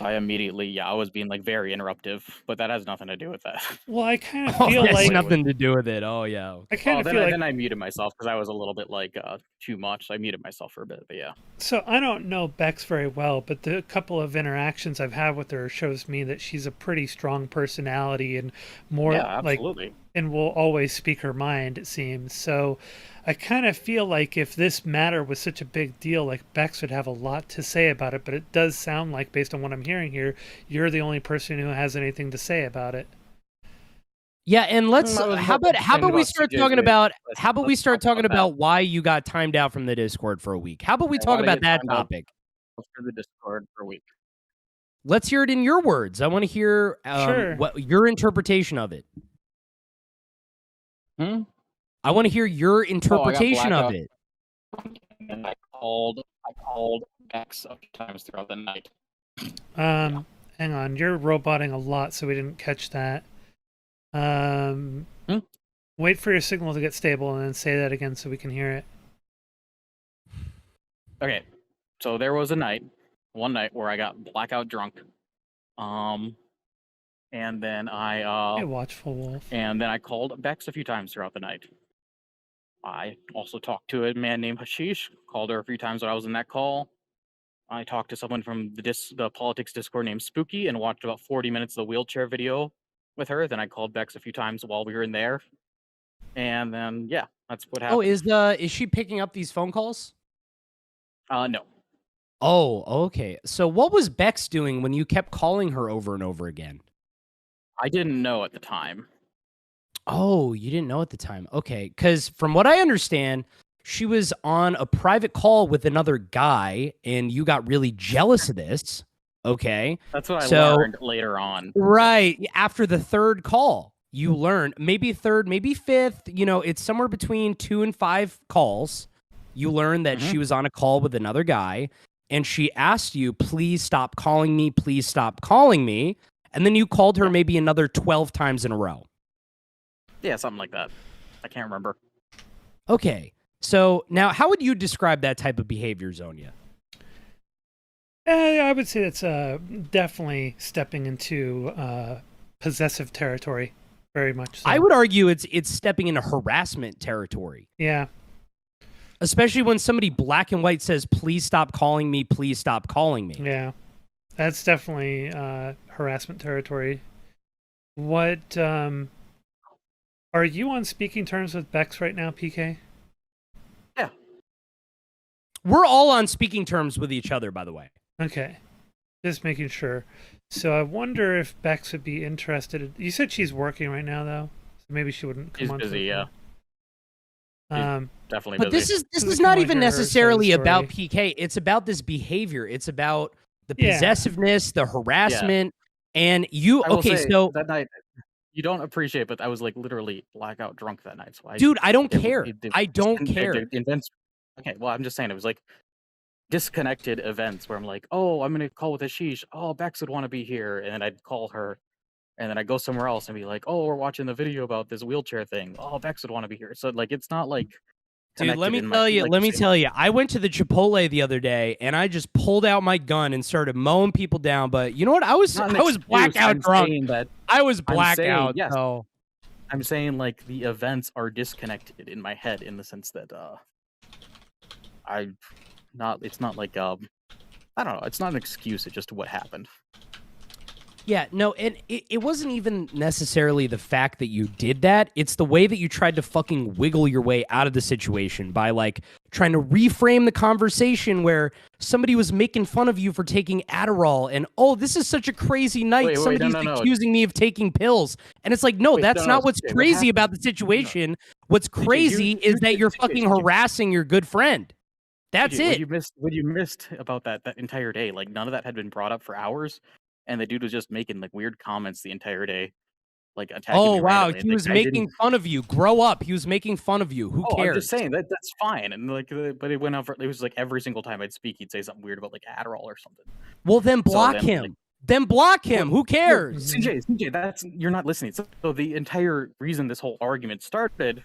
I immediately, I was being like very interruptive, but that has nothing to do with that. Well, I kind of feel like nothing to do with it. Oh yeah. I kind of feel like then I muted myself because I was a little bit like too much. I muted myself for a bit, but yeah. So I don't know Bex very well, but the couple of interactions I've had with her shows me that she's a pretty strong personality and more and will always speak her mind, it seems. So I kind of feel like if this matter was such a big deal, like Bex would have a lot to say about it, but it does sound like, based on what I'm hearing here, you're the only person who has anything to say about it. Yeah, and how about we start talking about why you got timed out from the Discord for a week? How about we talk about that topic? For the Discord for a week. Let's hear it in your words. I want to hear what your interpretation of it. I want to hear your interpretation of it. And I called Bex a few times throughout the night. Hang on, you're roboting a lot, so we didn't catch that. Wait for your signal to get stable and then say that again so we can hear it. Okay, so there was one night where I got blackout drunk. And then I Watchful Wolf. And then I called Bex a few times throughout the night. I also talked to a man named Hashish, called her a few times when I was in that call. I talked to someone from the politics Discord named Spooky and watched about 40 minutes of the wheelchair video with her. Then I called Bex a few times while we were in there. And then, yeah, that's what happened. Oh, is she picking up these phone calls? No. Oh, okay. So what was Bex doing when you kept calling her over and over again? I didn't know at the time. Oh, you didn't know at the time. Okay, because from what I understand, she was on a private call with another guy, and you got really jealous of this. Okay, That's what I so learned later on. right after the third call, you learn maybe third, maybe fifth. You know, it's somewhere between 2 and 5 calls. You learn that she was on a call with another guy, and she asked you, "Please stop calling me. Please stop calling me." And then you called her maybe another 12 times in a row. Yeah, something like that. I can't remember. Okay. So now, how would you describe that type of behavior, Zonia? I would say it's definitely stepping into possessive territory, very much so. I would argue it's stepping into harassment territory. Yeah. Especially when somebody black and white says, "Please stop calling me. Please stop calling me." Yeah. That's definitely harassment territory. What are you on speaking terms with Bex right now, PK? Yeah. We're all on speaking terms with each other, by the way. Okay. Just making sure. So I wonder if Bex would be interested. You said she's working right now, though, so maybe she wouldn't come She's on. busy, yeah. Definitely But busy. this We is can not only even hear her side of the necessarily about story. PK. It's about this behavior. It's about the Yeah. possessiveness, the harassment, and you. I will Okay, say, so that night, you don't appreciate, but I was like literally blackout drunk that night. So dude, I don't it- care. it- I don't care. the events. Okay, well, I'm just saying it was like disconnected events where I'm like, oh, I'm gonna call with Ashish. Oh, Bex would want to be here, and then I'd call her, and then I'd go somewhere else and be like, oh, we're watching the video about this wheelchair thing. Oh, Bex would want to be here. So like, it's not like Dude, let connected me in my tell you. like, Let me same- tell you. I went to the Chipotle the other day, and I just pulled out my gun and started mowing people down. But you know what? I was Not an excuse, blackout I'm drunk. saying that I was I'm saying, blackout. yes. So I'm saying like the events are disconnected in my head in the sense that it's not like I don't know, it's not an excuse, it's just what happened. yeah, no, and it wasn't even necessarily the fact that you did that. It's the way that you tried to fucking wiggle your way out of the situation by like trying to reframe the conversation where somebody was making fun of you for taking Adderall and oh, this is such a crazy night. Wait, Somebody's no. accusing me of taking pills. And it's like, no, Wait, that's no, not what's CJ, what crazy about happened? the situation. What's CJ, crazy you is that did- you're CJ, fucking CJ. harassing your good friend. That's Dude, it. What you missed about that entire day, like none of that had been brought up for hours, and the dude was just making like weird comments the entire day, like attacking Oh me wow, randomly. he Like, was I making didn't. fun of you. Grow up. He was making fun of you. Who Oh, cares? I'm just saying that's fine, and like, but it went on for. It was like every single time I'd speak, he'd say something weird about like Adderall or something. Well, then block then, him. like- Then block him. Who cares? CJ, that's you're not listening. So the entire reason this whole argument started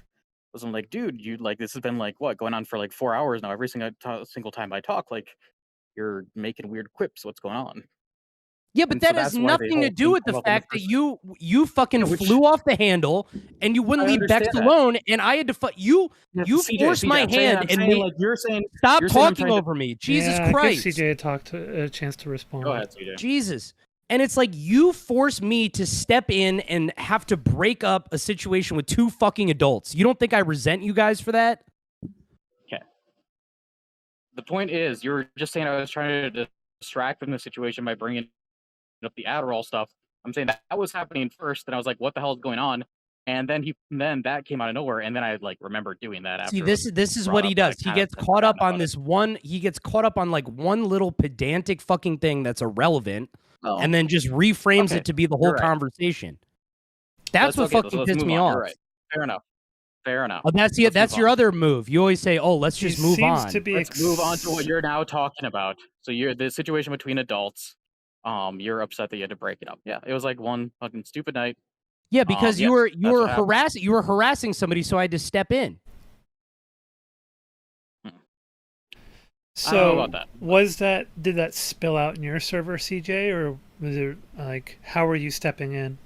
was I'm like, dude, you like this has been like what going on for like 4 hours now. Every single time I talk, like you're making weird quips. What's going on? Yeah, but And so that has that's why the nothing to whole do thing with the came up in the fact that first- you fucking which- flew off the handle and you wouldn't I leave Bex understand that. alone, and I had to you forced my I'm saying- hand I'm and saying, made, like you're saying. stop you're saying I'm talking trying to- over me. Jesus yeah, Christ. Give CJ a chance to respond. Go ahead, CJ. Jesus. And it's like you forced me to step in and have to break up a situation with two fucking adults. You don't think I resent you guys for that? Okay. The point is, you were just saying I was trying to distract from the situation by bringing up the Adderall stuff. I'm saying that was happening first, and I was like, "What the hell is going on?" And then that came out of nowhere, and then I like remembered doing that after. See, this is brought what up, he but I does. He kind gets of caught up forgot on about this one. He gets caught up on like one little pedantic fucking thing that's irrelevant, Oh. and then just reframes Okay, it to be the whole you're right. conversation. That's what Okay, so fucking let's pissed move me on. off. You're right. Fair enough. Oh, that's Let's that's move your on. other move. You always say, "Oh, let's just He move seems on." to be Let's move on to what you're now talking about. So you're the situation between adults. You're upset that you had to break it up. Yeah, it was like one fucking stupid night. Yeah, because you yes, were that's what happened. you were harassing somebody, so I had to step in. I don't know So about that. did that spill out in your server, CJ, or was it like how were you stepping in?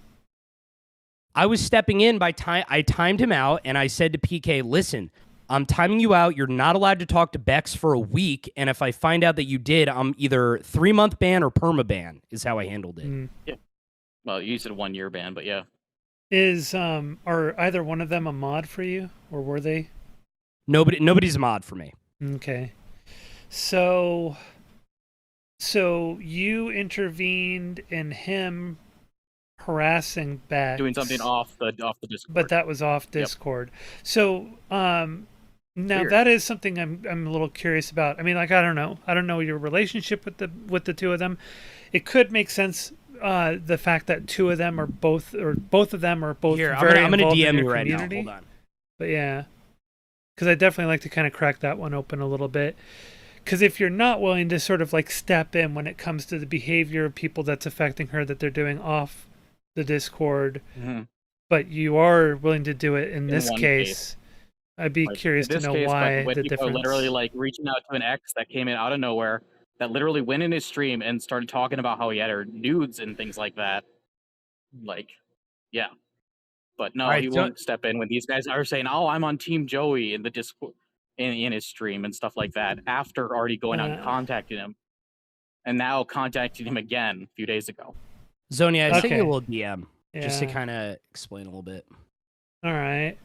I was stepping in by time. I timed him out, and I said to PK, "Listen, I'm timing you out. You're not allowed to talk to Bex for a week, and if I find out that you did, I'm either 3-month ban or perma ban." Is how I handled it. Mm. Well, you said 1 year ban, but yeah. Are either one of them a mod for you, or were they? Nobody's a mod for me. Okay. So you intervened in him harassing Bex, Doing something off the Discord. but that was off Discord. So now Weird. that is something I'm a little curious about. I mean, like I don't know your relationship with the two of them. It could make sense. The fact that two of them are both of them are both Here, very I'm gonna involved DM in you your right now. community. Hold on. But yeah, because I definitely like to kind of crack that one open a little bit. Because if you're not willing to sort of like step in when it comes to the behavior of people that's affecting her that they're doing off the Discord, but you are willing to do it in this one case, I'd be Like, curious in to this know case, why when the people are difference. literally like reaching out to an ex that came in out of nowhere, that literally went in his stream and started talking about how he had her nudes and things like that. Like, yeah. But no, All right, he won't step in when these guys are saying, "Oh, I'm on Team Joey" in the Discord, in his stream and stuff like that. After already going out and contacting him, and now contacting him again a few days ago. Zonia, I sent Okay. you a little DM just to Yeah. kind of explain a little bit. All right.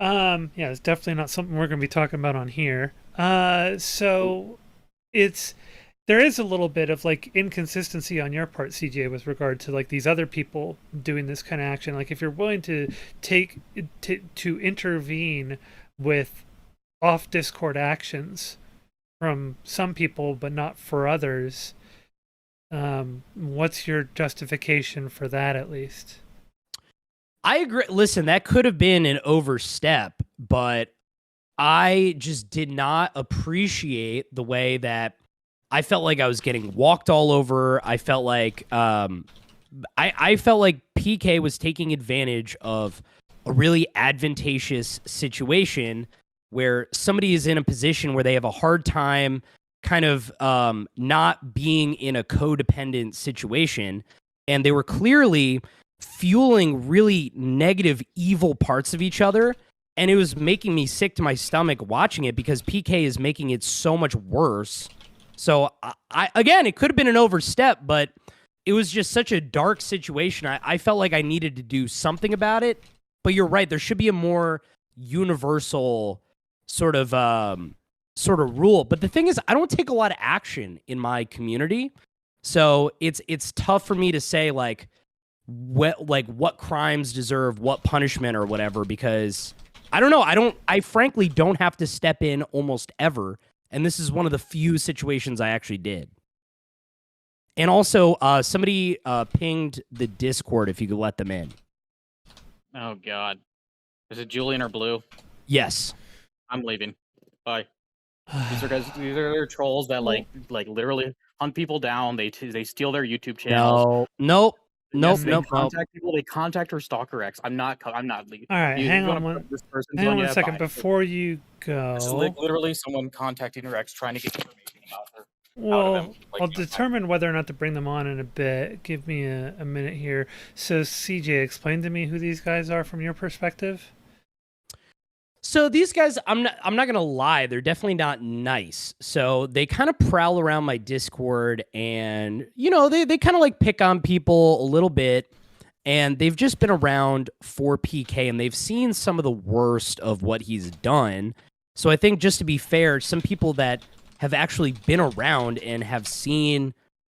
Yeah, it's definitely not something we're going to be talking about on here. So there is a little bit of like inconsistency on your part, CJ, with regard to like these other people doing this kind of action. Like if you're willing to to intervene with off Discord actions from some people, but not for others, what's your justification for that, at least? I agree. Listen, that could have been an overstep, but I just did not appreciate the way that I felt like I was getting walked all over. I felt like I felt like PK was taking advantage of a really advantageous situation where somebody is in a position where they have a hard time kind of not being in a codependent situation, and they were clearly fueling really negative, evil parts of each other. And it was making me sick to my stomach watching it because PK is making it so much worse. So, again, it could have been an overstep, but it was just such a dark situation. I felt like I needed to do something about it. But you're right. There should be a more universal sort of rule. But the thing is, I don't take a lot of action in my community. So it's tough for me to say, like what crimes deserve what punishment or whatever, because I don't know. I frankly don't have to step in almost ever. And this is one of the few situations I actually did. And also, somebody pinged the Discord if you could let them in. Oh, God. Is it Julian or Blue? Yes. I'm leaving. Bye. These are trolls that like literally hunt people down. They steal their YouTube channels. Nope. They contact people. They contact her stalker ex. I'm not leaving. All right, hang on one second before you go. This is literally someone contacting her ex, trying to get information about her. Well, I'll determine whether or not to bring them on in a bit. Give me a minute here. So, CJ, explain to me who these guys are from your perspective. So these guys, I'm not gonna lie, they're definitely not nice. So they kind of prowl around my Discord, and they kind of like pick on people a little bit. And they've just been around for PK, and they've seen some of the worst of what he's done. So I think, just to be fair, some people that have actually been around and have seen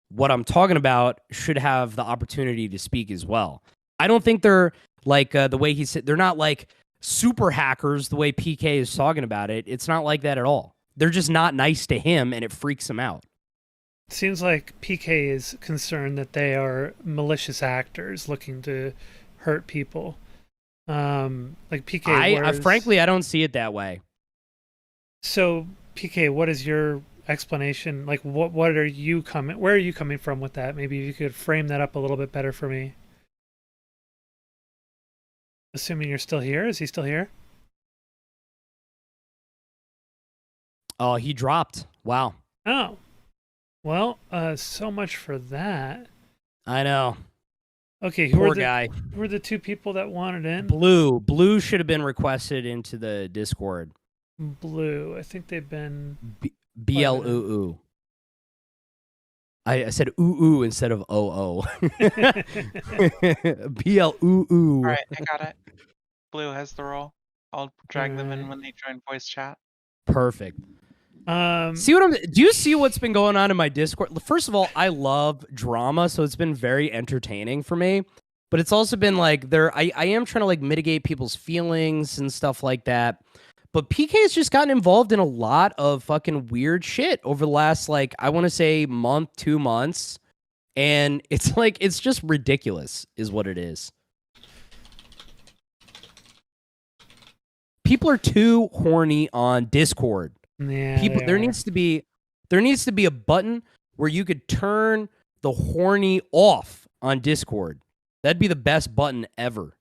what I'm talking about should have the opportunity to speak as well. I don't think they're like the way he said. They're not like super hackers the way PK is talking about it. It's not like that at all. They're just not nice to him, and it freaks him out. Seems like PK is concerned that they are malicious actors looking to hurt people. Like PK, frankly, I don't see it that way. So PK, what is your explanation? Like, what are you coming? Where are you coming from with that? Maybe you could frame that up a little bit better for me. Assuming you're still here. Is he still here? Oh, he dropped. Wow. Oh. Well, so much for that. I know. Okay, Poor guy. Who were the two people that wanted in? Blue should have been requested into the Discord. Blue. I think they've been... BLUU. I said ooh instead of OO. BLUU. All right, I got it. Blue has the role. I'll drag them in when they join voice chat. Perfect. See what I'm? Do you see what's been going on in my Discord? First of all, I love drama, so it's been very entertaining for me. But it's also been like I am trying to like mitigate people's feelings and stuff like that. But PK has just gotten involved in a lot of fucking weird shit over the last like I want to say month, 2 months, and it's like it's just ridiculous, is what it is. People are too horny on Discord. Yeah, People, there needs to be a button where you could turn the horny off on Discord. That'd be the best button ever.